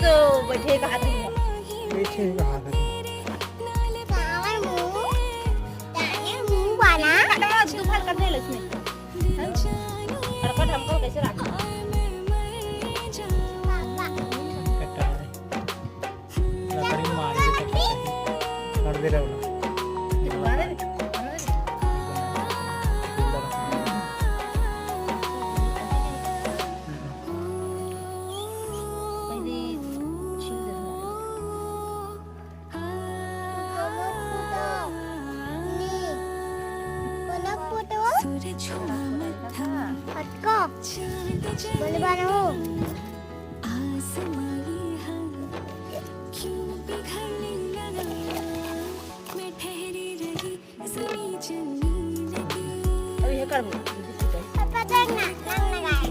तो बैठे का हाथ में बैठे का हाथ में तूफान करने लगे इसमें और कट हमको कैसे रखा कर दे रहा हूँ boleh bantu. अभी ये कर Papa tengah,